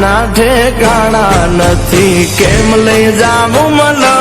ના ઠેકાણા નથી, કેમ લઈ જાવું મને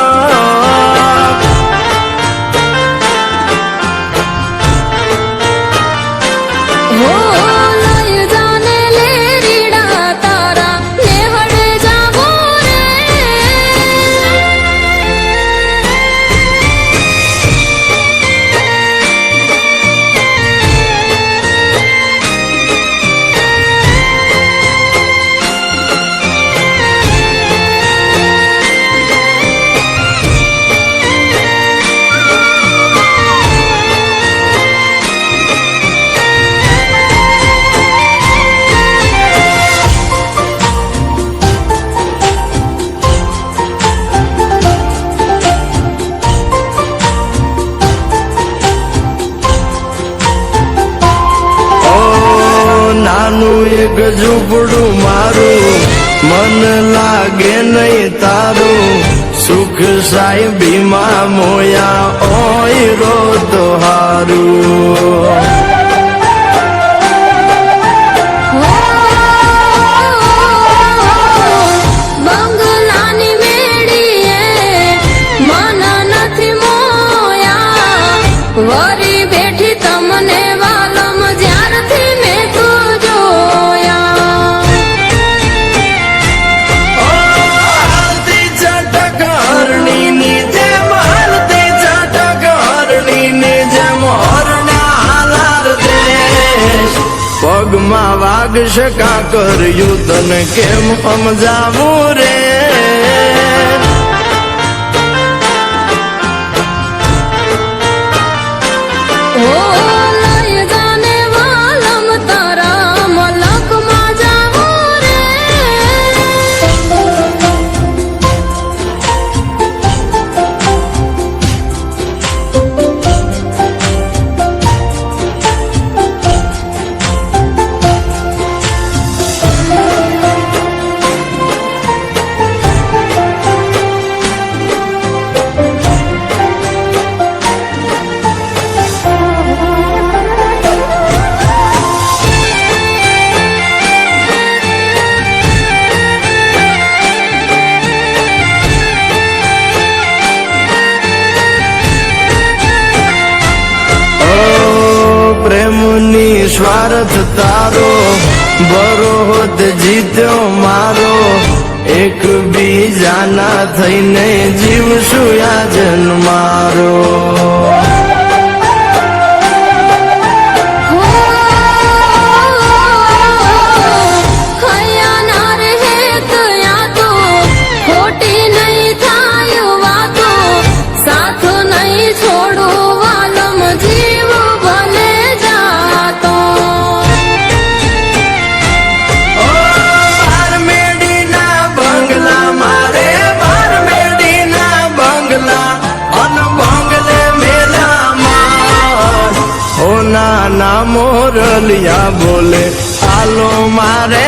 એક ઝૂંપડું મારું, મન લાગે નહીં તારું, સુખ સાહેબીમાં મોયા ઓય રો તો હારું. વરી બેઠી તમને વાલમ જ્યારથી મેં તું જોયા. હાલતી ચટક હરણીની જેમ, હાલતી ચટક હરણીની જેમ હરણા હાલાર દેશ. પગમાં વાગશે કાકર યુદ્ધને કેમ સમજાવું રે. પ્રેમની સ્વાર્થ તારો, બરોત જીત્યો મારો, એક બીજાના થઈને જીવશું આ જન્મારો. નાના મોરલિયા બોલે, હાલો મારે